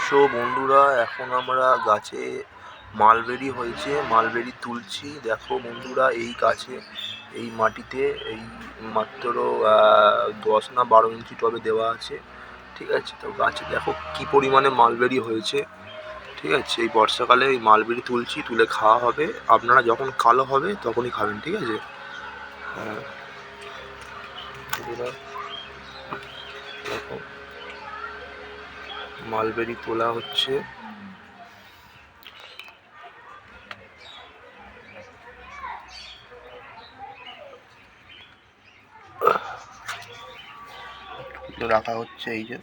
So বন্ধুরা, এখন আমরা গাছে মালবেরি হয়েছে, মালবেরি তুলছি। দেখো বন্ধুরা, এই গাছে এই মাটিতে এই মাত্র 10 না 12 ইঞ্চি টবে দেওয়া আছে, ঠিক আছে। তো গাছে দেখো কি পরিমাণে মালবেরি হয়েছে, ঠিক আছে। এই বর্ষাকালে এই মালবেরি তুলছি, তুলে খাওয়া হবে। আপনারা যখন কালো হবে তখনই খাবেন, ঠিক আছে। হ্যাঁ বন্ধুরা, দেখো মালবেরি তোলা হচ্ছে। রাখা হচ্ছে এই যে।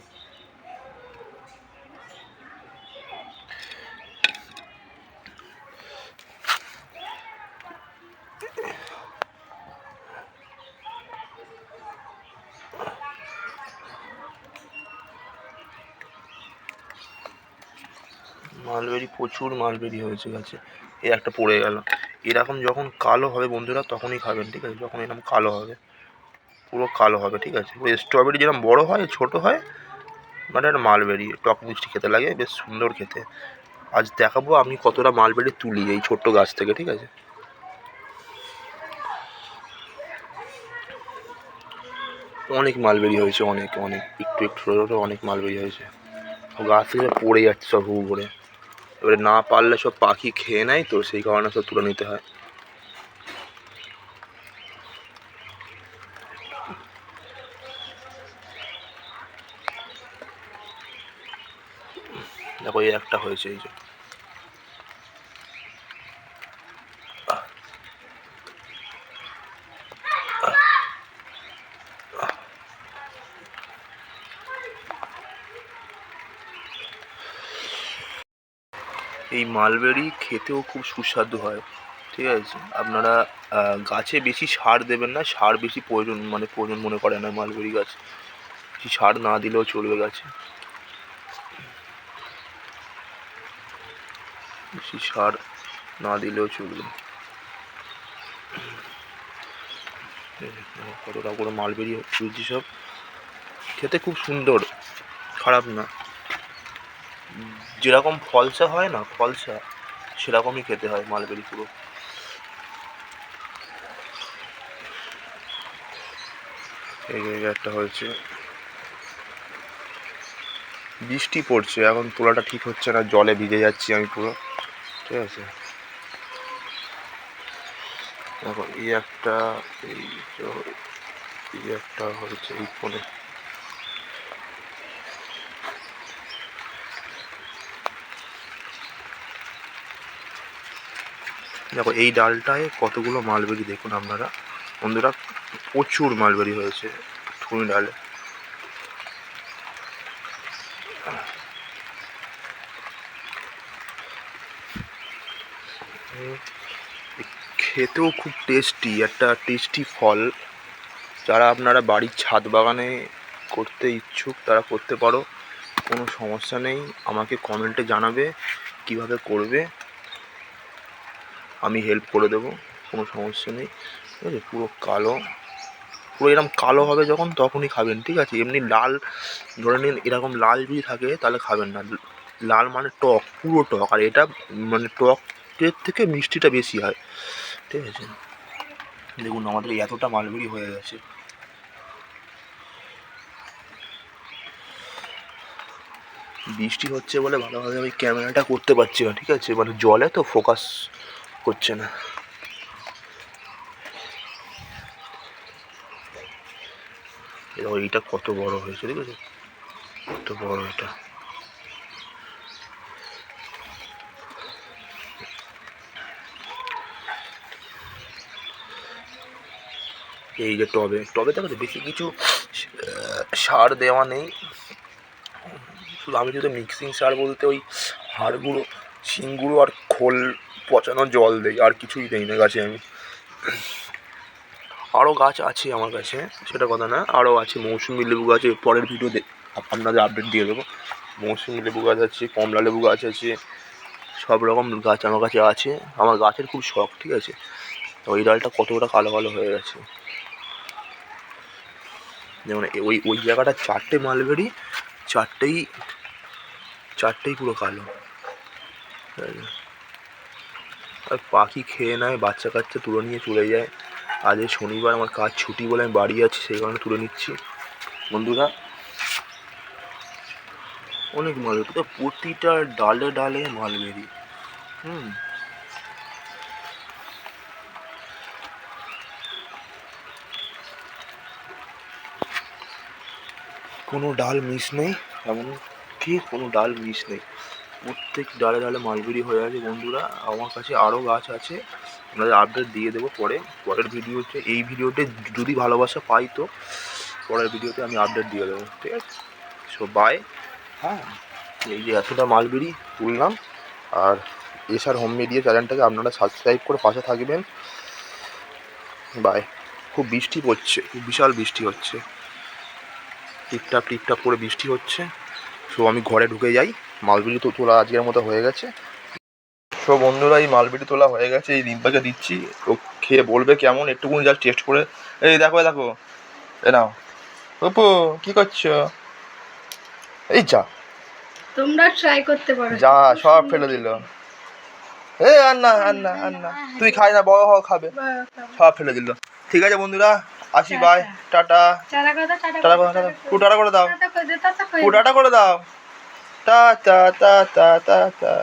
মালবেরি, প্রচুর মালবেরি হয়েছে গাছে। এই একটা পড়ে গেল। এরকম যখন কালো হবে বন্ধুরা তখনই খাবেন, ঠিক আছে। যখন এরকম কালো হবে, পুরো কালো হবে, ঠিক আছে। স্ট্রবেরি যেরকম বড় হয় ছোট হয়, মানে একটা মালবেরি টক মিষ্টি খেতে লাগে, বেশ সুন্দর খেতে। আজ দেখাবো আমি কতটা মালবেরি তুলি এই ছোট্ট গাছ থেকে, ঠিক আছে। অনেক মালবেরি হয়েছে, অনেক অনেক, একটু একটু ছোটো ছোটো অনেক মালবেরি হয়েছে। গাছ থেকে পড়ে যাচ্ছে সব হু করে। এবারে না পারলে সব পাখি খেয়ে নেয়, তো সেই কারণে সব তুলে নিতে হয়। দেখো এই একটা হয়েছে, এই যে। এই মালবেরি খেতেও খুব সুস্বাদু হয়, ঠিক আছে। আপনারা গাছে বেশি সার দেবেন না, সার বেশি প্রয়োজন মনে করে না মালবেরি গাছ। বেশি সার না দিলেও চলবে গাছে, বেশি সার না দিলেও চলবে। কতটা করে মালবেরি তুলছি, সব খেতে খুব সুন্দর, খারাপ না। যেরকম ফলসা হয় না, ফলসা সেরকমই খেতে হয় মালবেরি পুরো। এই একটা হয়েছে। বৃষ্টি পড়ছে, এখন তোলাটা ঠিক হচ্ছে না, জলে ভিজে যাচ্ছি আমি পুরো, ঠিক আছে। দেখো এই একটা, এই একটা হয়েছে এই ফোনে। দেখো এই ডালটায় কতগুলো মালবেরি দেখুন আপনারা বন্ধুরা, প্রচুর মালবেরি হয়েছে টুনি ডালে। খেতেও খুব টেস্টি, একটা টেস্টি ফল। যারা আপনারা বাড়ির ছাদ বাগানে করতে ইচ্ছুক তারা করতে পারো, কোনো সমস্যা নেই। আমাকে কমেন্টে জানাবে কিভাবে করবে, আমি হেল্প করে দেবো, কোনো সমস্যা নেই, ঠিক আছে। পুরো কালো, পুরো এরকম কালো হবে যখন তখনই খাবেন, ঠিক আছে। এমনি লাল, ধরে নিন এরকম লাল যদি থাকে তাহলে খাবেন না। লাল মানে টক, পুরো টক। আর এটা মানে টকের থেকে মিষ্টিটা বেশি হয়, ঠিক আছে। দেখুন আমাদের এতটা মালবেরি হয়ে গেছে। বৃষ্টি হচ্ছে বলে ভালোভাবে আমি ক্যামেরাটা করতে পারছি না, ঠিক আছে। মানে জলে তো ফোকাস করছে না। এইটা কত বড় হয়েছে, ঠিক আছে, কত বড় এটা। এই যে টবে টবে দেখো বেশি কিছু সার দেওয়া নেই, শুধু আমি যদি মিক্সিং সার বলতে ওই হাড় গুঁড়ো, শিং গুঁড়ো আর খোল পচানো জল দেই, আর কিছুই দেই না গাছে আমি। আরও গাছ আছে আমার কাছে, সেটা কথা না, আরও আছে। মৌসুমি লেবু গাছ পরের ভিডিওতে আপনাদের আপডেট দিয়ে দেবো। মৌসুমি লেবু গাছ আছে, কমলা লেবু গাছ আছে, সব রকম গাছ আমার কাছে আছে। আমার গাছের খুব শখ, ঠিক আছে। তো ওই ডালটা কতটা কালো কালো হয়ে গেছে, যেমন ওই ওই জায়গাটা 4টে মালবেরি, 4টেই চারটেই পুরো কালো। আর পাখি খেয়ে নেয়, বাচ্চা কাচ্চা তুলে নিয়ে চলে যায়। আজ এই শনিবার আমার কাজ ছুটি বলে আমি বাড়ি আছি, সেই কারণে তুলে নিচ্ছি বন্ধুরা। অনেক মালবেরি, তো প্রতিটা ডালে ডালে মালবেরি। কোনো ডাল মিস নেই, এমনকি কোনো ডাল মিস নেই, প্রত্যেক ডালে ডালে মালবেরি হয়ে আছে বন্ধুরা। আমার কাছে আরও গাছ আছে, আপনাদের আপডেট দিয়ে দেবো পরের ভিডিওতে। এই ভিডিওতে যদি ভালোবাসা পাই তো পরের ভিডিওতে আমি আপডেট দিয়ে দেবো, ঠিক আছে? So bye. হ্যাঁ, এই যে এতটা মালবেরি তুললাম। আর এসআর হোম মিডিয়া চ্যানেলটাকে আপনারা সাবস্ক্রাইব করে পাশে থাকবেন। বাই। খুব বৃষ্টি পড়ছে, খুব বিশাল বৃষ্টি হচ্ছে, টিপটাপ টিপটাপ করে বৃষ্টি হচ্ছে। সো আমি ঘরে ঢুকে যাই। মালবেরি তো তোলা আজকের মতো হয়ে গেছে। সো বন্ধুরা, এই মালবেরি তোলা হয়ে গেছে, এই রিম্পাকে দিচ্ছি, ও খেয়ে বলবে কেমন, একটুকুনি জাস্ট টেস্ট করে। এই দেখো দেখো, এ নাও অপু, কি করছো? এই যা, তোমরা ট্রাই করতে পারো। যা সব ফেলে দিল। এ আর না আর না আর না, তুই খাই না, বড় হও খাবে, সব ফেলে দিল। ঠিক আছে বন্ধুরা, আসি, বাই, টাটা। টাটা করে দাও, টাটা করে দাও, টা টা টা টা টা টা।